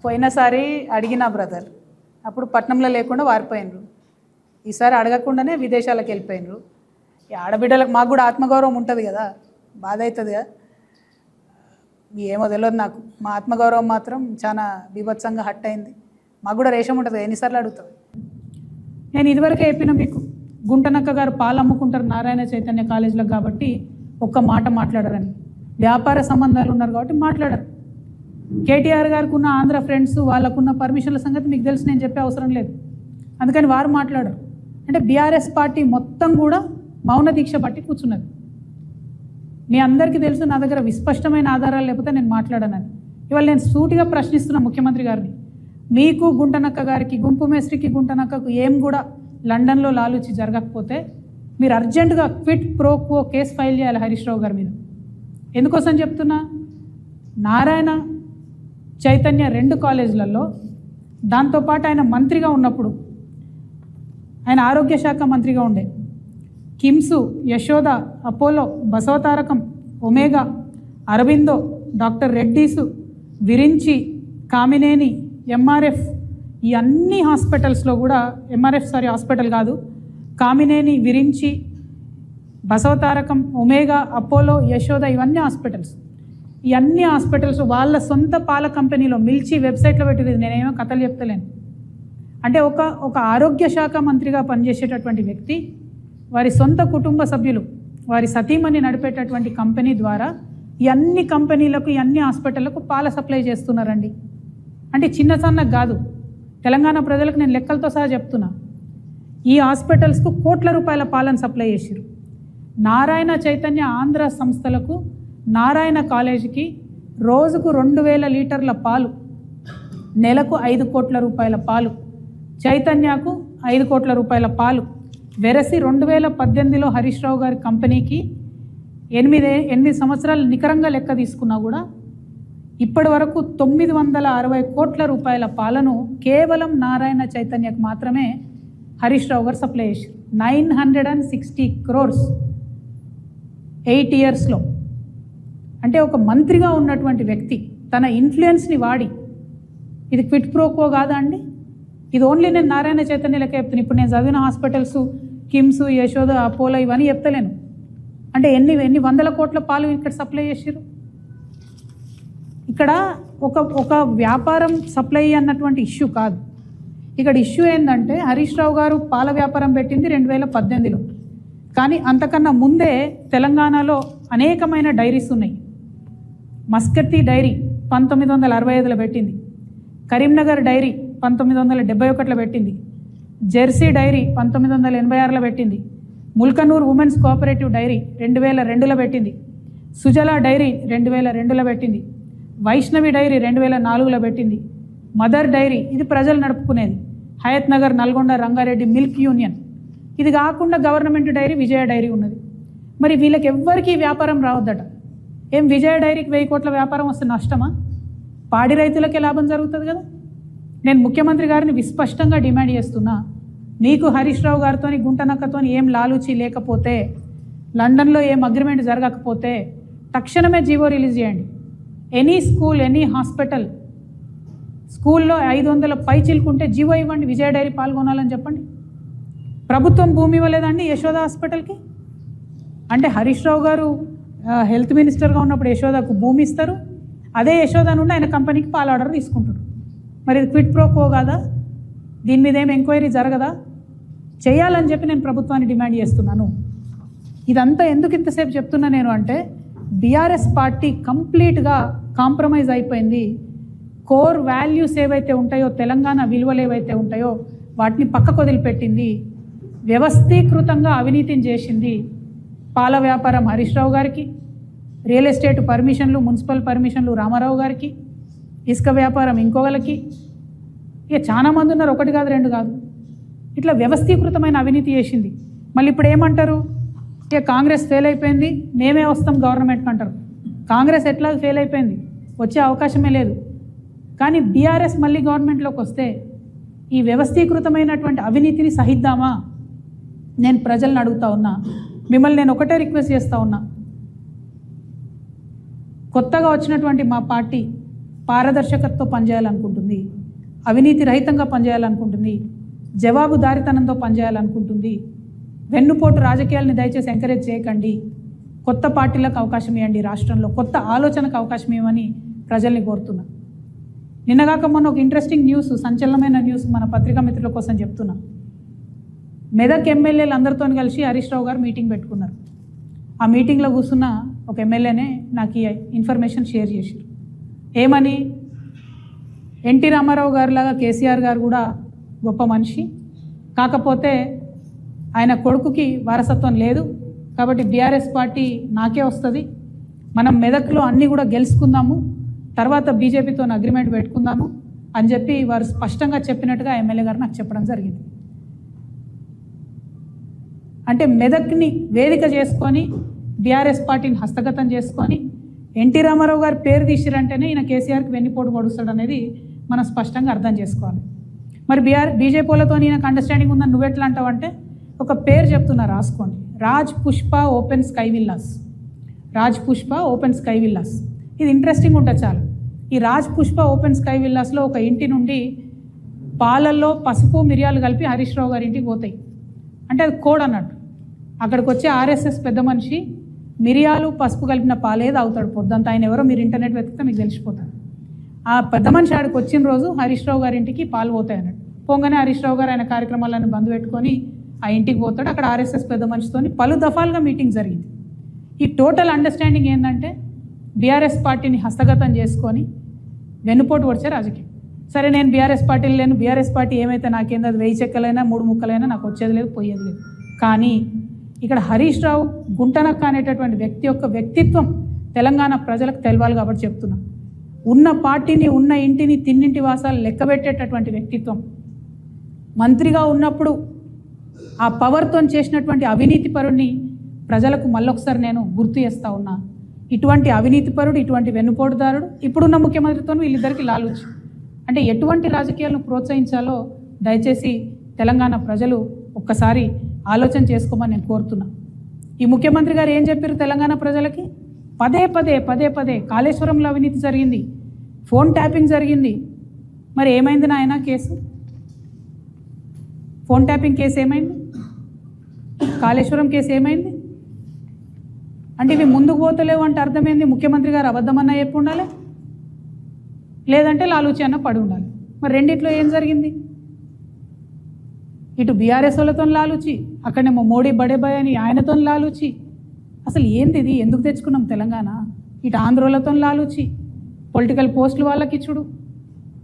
పోయినసారి అడిగినా బ్రదర్, అప్పుడు పట్నంలో లేకుండా వారిపోయినరు. ఈసారి అడగకుండానే విదేశాలకు వెళ్ళిపోయినరు. ఈ ఆడబిడ్డలకు మాకు కూడా ఆత్మగౌరవం ఉంటుంది కదా, బాధ అవుతుంది కదా. ఏమో తెలియదు నాకు, మా ఆత్మగౌరవం మాత్రం చాలా బీభత్సంగా హట్ అయింది. మాకు కూడా రేషం ఉంటుంది, ఎన్నిసార్లు అడుగుతుంది. నేను ఇదివరకే చెప్పిన మీకు, గుంటనక్క గారు పాలు అమ్ముకుంటారు నారాయణ చైతన్య కాలేజీలకు కాబట్టి ఒక్క మాట మాట్లాడరని. వ్యాపార సంబంధాలు ఉన్నారు కాబట్టి మాట్లాడరు. కేటీఆర్ గారికి ఉన్న ఆంధ్ర ఫ్రెండ్స్, వాళ్ళకున్న పర్మిషన్ల సంగతి మీకు తెలిసి నేను చెప్పే అవసరం లేదు, అందుకని వారు మాట్లాడరు. అంటే బీఆర్ఎస్ పార్టీ మొత్తం కూడా మౌన దీక్ష పట్టి కూర్చున్నది. మీ అందరికీ తెలుసు నా దగ్గర విస్పష్టమైన ఆధారాలు లేకపోతే నేను మాట్లాడనని. ఇవాళ నేను సూటిగా ప్రశ్నిస్తున్నా ముఖ్యమంత్రి గారిని, మీకు గుంటనక్క గారికి, గుంపు మేస్త్రికి గుంటనక్కకు ఏం కూడా లండన్లో లాలూచి జరగకపోతే మీరు అర్జెంటుగా quit pro quo case file చేయాలి హరీష్ రావు గారి మీద. ఎందుకోసం చెప్తున్నా, నారాయణ చైతన్య 2 కాలేజీలలో, దాంతోపాటు ఆయన మంత్రిగా ఉన్నప్పుడు, ఆయన ఆరోగ్య శాఖ మంత్రిగా ఉండే, KIMS, Yashoda, Apollo, Basavatarakam, Omega, Aurobindo, doctor Reddy's, Virinchi, Kamineni, MRF, ఈ అన్ని హాస్పిటల్స్లో కూడా, హాస్పిటల్ కాదు, కామినేని, విరించి, బసవతారకం, ఒమేగా, అపోలో, యశోద, ఇవన్నీ హాస్పిటల్స్. ఈ అన్ని హాస్పిటల్స్ వాళ్ళ సొంత పాల కంపెనీలో మిల్చి వెబ్సైట్లో పెట్టింది. నేనేమో కథలు చెప్తలేను. అంటే ఒక ఆరోగ్య శాఖ మంత్రిగా పనిచేసేటటువంటి వ్యక్తి వారి సొంత కుటుంబ సభ్యులు, వారి సతీమణి నడిపేటటువంటి కంపెనీ ద్వారా ఈ అన్ని కంపెనీలకు, ఈ అన్ని హాస్పిటళ్లకు పాల సప్లై చేస్తున్నారండి. అంటే చిన్న సన్నకు కాదు, తెలంగాణ ప్రజలకు నేను లెక్కలతో సహా చెప్తున్నా. ఈ హాస్పిటల్స్కు కోట్ల రూపాయల పాలను సప్లై చేసిరు. నారాయణ చైతన్య ఆంధ్ర సంస్థలకు, నారాయణ కాలేజీకి రోజుకు 2000 లీటర్ల పాలు, నెలకు 5 కోట్ల రూపాయల పాలు, చైతన్యకు 5 కోట్ల రూపాయల పాలు వెరసి 2018లో హరీష్ రావు గారి కంపెనీకి 8 సంవత్సరాలు నికరంగా లెక్క తీసుకున్నా కూడా ఇప్పటి వరకు 960 కోట్ల రూపాయల పాలను కేవలం నారాయణ చైతన్యకు మాత్రమే హరీష్ రావు గారు సప్లై చేశారు. 960 crores 8 yearsలో. అంటే ఒక మంత్రిగా ఉన్నటువంటి వ్యక్తి తన ఇన్ఫ్లుయెన్స్ని వాడి, ఇది క్విట్ ప్రోకో కాదా అండి? ఇది ఓన్లీ నేను నారాయణ చైతన్య లెక్క చెప్తాను. ఇప్పుడు నేను చదివిన హాస్పిటల్స్, కిమ్స్, యశోద, అపోలో ఇవన్నీ చెప్తలేను. అంటే ఎన్ని వందల కోట్ల పాలు ఇక్కడ సప్లై చేసారు. ఇక్కడ ఒక వ్యాపారం సప్లై అన్నటువంటి ఇష్యూ కాదు. ఇక్కడ ఇష్యూ ఏంటంటే, హరీష్ రావు గారు పాల వ్యాపారం పెట్టింది 2018లో. కానీ అంతకన్నా ముందే తెలంగాణలో అనేకమైన డైరీస్ ఉన్నాయి. మస్కత్తి డైరీ 1965లో పెట్టింది, కరీంనగర్ డైరీ 1971లో పెట్టింది, జెర్సీ డైరీ 1986లో పెట్టింది, ముల్కనూర్ ఉమెన్స్ కోఆపరేటివ్ డైరీ 2002లో పెట్టింది, సుజలా డైరీ 2002లో పెట్టింది, వైష్ణవి డైరీ 2004లో పెట్టింది, మదర్ డైరీ ఇది ప్రజలు నడుపుకునేది, హయత్ నగర్, నల్గొండ, రంగారెడ్డి మిల్క్ యూనియన్. ఇది కాకుండా గవర్నమెంట్ డైరీ విజయ డైరీ ఉన్నది. మరి వీళ్ళకి ఎవ్వరికీ వ్యాపారం రావద్దట. ఏం విజయ డైరీకి 1000 కోట్ల వ్యాపారం వస్తే నష్టమా? పాడి రైతులకే లాభం జరుగుతుంది కదా. నేను ముఖ్యమంత్రి గారిని విస్పష్టంగా డిమాండ్ చేస్తున్నా, నీకు హరీష్ రావు గారితో, గుంటనక్కతో ఏం లాలూచి లేకపోతే, లండన్లో ఏం అగ్రిమెంట్ జరగకపోతే తక్షణమే జీవో రిలీజ్ చేయండి. ఎనీ స్కూల్, ఎనీ హాస్పిటల్, స్కూల్లో 500 పై చిలుకుంటే జీవో ఇవ్వండి, విజయ డైరీ పాల్గొనాలని చెప్పండి. ప్రభుత్వం భూమి ఇవ్వలేదండి యశోద హాస్పిటల్కి. అంటే హరీష్ రావు గారు హెల్త్ మినిస్టర్గా ఉన్నప్పుడు యశోదకు భూమి ఇస్తారు, అదే యశోద నుండి ఆయన కంపెనీకి పాల ఆర్డర్ తీసుకుంటారు. మరి ఇది క్విట్ ప్రోకో కాదా? దీని మీద ఏం ఎంక్వైరీ జరగదా? చేయాలని చెప్పి నేను ప్రభుత్వాన్ని డిమాండ్ చేస్తున్నాను. ఇదంతా ఎందుకు ఇంతసేపు చెప్తున్నా నేను అంటే, బీఆర్ఎస్ పార్టీ కంప్లీట్గా కాంప్రమైజ్ అయిపోయింది. కోర్ వాల్యూస్ ఏవైతే ఉంటాయో, తెలంగాణ విలువలు ఏవైతే ఉంటాయో వాటిని పక్కకు వదిలిపెట్టింది. వ్యవస్థీకృతంగా అవినీతిని చేసింది. పాల వ్యాపారం హరీష్ రావు గారికి, రియల్ ఎస్టేట్ పర్మిషన్లు, మున్సిపల్ పర్మిషన్లు రామారావు గారికి, ఇసుక వ్యాపారం ఇంకోగలకి, ఇక చాలా మంది ఉన్నారు, 1 కాదు 2 కాదు. ఇట్లా వ్యవస్థీకృతమైన అవినీతి చేసింది. మళ్ళీ ఇప్పుడు ఏమంటారు, ఇక కాంగ్రెస్ ఫెయిల్ అయిపోయింది, మేమే వస్తాం గవర్నమెంట్కి అంటారు. కాంగ్రెస్ ఎట్లా ఫెయిల్ అయిపోయింది, వచ్చే అవకాశమే లేదు. కానీ బీఆర్ఎస్ మళ్ళీ గవర్నమెంట్లోకి వస్తే ఈ వ్యవస్థీకృతమైనటువంటి అవినీతిని సహిద్దామా? నేను ప్రజలను అడుగుతా ఉన్నా, మిమ్మల్ని నేను ఒకటే రిక్వెస్ట్ చేస్తూ ఉన్నా, కొత్తగా వచ్చినటువంటి మా పార్టీ పారదర్శకతతో పనిచేయాలనుకుంటుంది, అవినీతి రహితంగా పనిచేయాలనుకుంటుంది, జవాబుదారితనంతో పనిచేయాలనుకుంటుంది. వెన్నుపోటు రాజకీయాలని దయచేసి ఎంకరేజ్ చేయకండి. కొత్త పార్టీలకు అవకాశం ఇవ్వండి, రాష్ట్రంలో కొత్త ఆలోచనకు అవకాశం ఇవ్వమని ప్రజల్ని కోరుతున్నా. నిన్నగాక మొన్న ఒక ఇంట్రెస్టింగ్ న్యూస్, సంచలనమైన న్యూస్ మన పత్రికా మిత్రుల కోసం చెప్తున్నా. మెదక్ ఎమ్మెల్యేలు అందరితో కలిసి హరీష్ రావు గారు మీటింగ్ పెట్టుకున్నారు. ఆ మీటింగ్లో కూర్చున్న ఒక ఎమ్మెల్యేనే నాకు ఈ ఇన్ఫర్మేషన్ షేర్ చేశారు. ఏమని, ఎన్టీ రామారావు గారిలాగా కేసీఆర్ గారు కూడా గొప్ప మనిషి, కాకపోతే ఆయన కొడుకుకి వారసత్వం లేదు, కాబట్టి బీఆర్ఎస్ పార్టీ నాకే వస్తుంది, మనం మెదక్లో అన్నీ కూడా గెలుచుకుందాము, తర్వాత బీజేపీతో అగ్రిమెంట్ పెట్టుకుందాము అని చెప్పి వారు స్పష్టంగా చెప్పినట్టుగా ఎమ్మెల్యే గారు నాకు చెప్పడం జరిగింది. అంటే మెదక్ని వేదిక చేసుకొని బీఆర్ఎస్ పార్టీని హస్తగతం చేసుకొని ఎన్టీ రామారావు గారి పేరు తీసిరంటేనే ఈయన కేసీఆర్కి వెన్నుపోటు పొడుస్తాడు అనేది మనం స్పష్టంగా అర్థం చేసుకోవాలి. మరి బీజేపీలతో ఈయనకు అండర్స్టాండింగ్ ఉందని నువ్వెట్లా అంటావంటే, ఒక పేరు చెప్తున్నా రాసుకోండి, Raj Pushpa open sky villas. Raj Pushpa open sky villas, ఇది ఇంట్రెస్టింగ్ ఉంటుంది చాలా. ఈ రాజ్ పుష్ప ఓపెన్ స్కై విల్లాస్లో ఒక ఇంటి నుండి పాలల్లో పసుపు మిరియాలు కలిపి హరీష్ రావు గారి ఇంటికి పోతాయి. అంటే అది కోడ్ అన్నట్టు. అక్కడికి వచ్చే ఆర్ఎస్ఎస్ పెద్ద మనిషి మిరియాలు పసుపు కలిపిన పాలే తాగుతాడు పొద్దంతా. ఆయన ఎవరో మీరు ఇంటర్నెట్ వెతికితే మీకు తెలిసిపోతారు. ఆ పెద్ద మనిషి ఆడికి వచ్చిన రోజు హరీష్ రావు గారి ఇంటికి పాలు పోతాయి అన్నట్టు. పోగానే హరీష్ రావు గారు ఆయన కార్యక్రమాలను బంద్ పెట్టుకొని ఆ ఇంటికి పోతాడు. అక్కడ ఆర్ఎస్ఎస్ పెద్ద మనిషితో పలు దఫాలుగా మీటింగ్ జరిగింది. ఈ టోటల్ అండర్స్టాండింగ్ ఏంటంటే బీఆర్ఎస్ పార్టీని హస్తగతం చేసుకొని వెన్నుపోటు పొడిచే రాజకీయం. సరే, నేను బీఆర్ఎస్ పార్టీలు లేను, బీఆర్ఎస్ పార్టీ ఏమైతే నాకేందో అది 1000 చెక్కలైనా 3 ముక్కలైనా నాకు వచ్చేది లేదు, పోయేది లేదు. కానీ ఇక్కడ హరీష్ రావు గుంటనక్క అనేటటువంటి వ్యక్తి యొక్క వ్యక్తిత్వం తెలంగాణ ప్రజలకు తెలవాలి కాబట్టి చెప్తున్నా. ఉన్న పార్టీని, ఉన్న ఇంటిని, తిన్నింటి వాసాలు లెక్కబెట్టేటటువంటి వ్యక్తిత్వం. మంత్రిగా ఉన్నప్పుడు ఆ పవర్తో చేసినటువంటి అవినీతి పరుడిని ప్రజలకు మళ్ళొకసారి నేను గుర్తు చేస్తూ ఉన్నా. ఇటువంటి అవినీతి పరుడు, ఇటువంటి వెన్నుపోటుదారుడు ఇప్పుడున్న ముఖ్యమంత్రితో వీళ్ళిద్దరికీ లాలుచి. అంటే ఎటువంటి రాజకీయాలను ప్రోత్సహించాలో దయచేసి తెలంగాణ ప్రజలు ఒక్కసారి ఆలోచన చేసుకోమని నేను కోరుతున్నా. ఈ ముఖ్యమంత్రి గారు ఏం చెప్పారు తెలంగాణ ప్రజలకి? పదే పదే కాళేశ్వరంలో అవినీతి జరిగింది, ఫోన్ ట్యాపింగ్ జరిగింది. మరి ఏమైంది నాయన కేసు? ఫోన్ ట్యాపింగ్ కేసు ఏమైంది? కాళేశ్వరం కేసు ఏమైంది? అంటే ఇవి ముందుకు పోతలేవు అంటే అర్థమైంది ముఖ్యమంత్రి గారు అబద్ధమన్నా చెప్పి ఉండాలి, లేదంటే లాలూచి అన్న పడి ఉండాలి. మరి రెండిట్లో ఏం జరిగింది? ఇటు బీఆర్ఎస్ వాళ్ళతో లాలూచి, అక్కడేమో మోడీ బడేబాయ్ అని ఆయనతో లాలూచి. అసలు ఏంది ఇది? ఎందుకు తెచ్చుకున్నాం తెలంగాణ? ఇటు ఆంధ్రోలతో లాలూచి, పొలిటికల్ పోస్టులు వాళ్ళకి ఇచ్చుడు.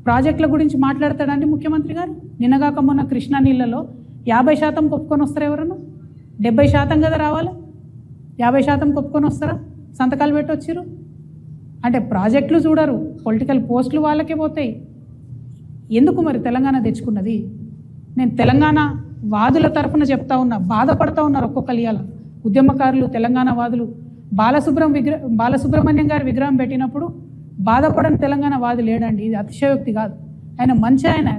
ప్రాజెక్టుల గురించి మాట్లాడతాడండి ముఖ్యమంత్రి గారు. నిన్నగాక మొన్న కృష్ణా నీళ్ళలో 50% ఒప్పుకొని వస్తారు ఎవరన్నా? 70% కదా రావాలి, 50% ఒప్పుకొని వస్తారా? సంతకాలు పెట్టి వచ్చిర్రు. అంటే ప్రాజెక్టులు చూడరు, పొలిటికల్ పోస్టులు వాళ్ళకే పోతాయి. ఎందుకు మరి తెలంగాణ తెచ్చుకున్నది? నేను తెలంగాణ వాదుల తరఫున చెప్తా ఉన్నా, బాధపడతా ఉన్నారు ఒక్కొక్కరు. ఇవాళ ఉద్యమకారులు, తెలంగాణ వాదులు బాలసుబ్రహ్మణ్యం గారి విగ్రహం పెట్టినప్పుడు బాధపడని తెలంగాణ వాది లేడండి. ఇది అతిశయోక్తి కాదు. ఆయన మంచి ఆయన,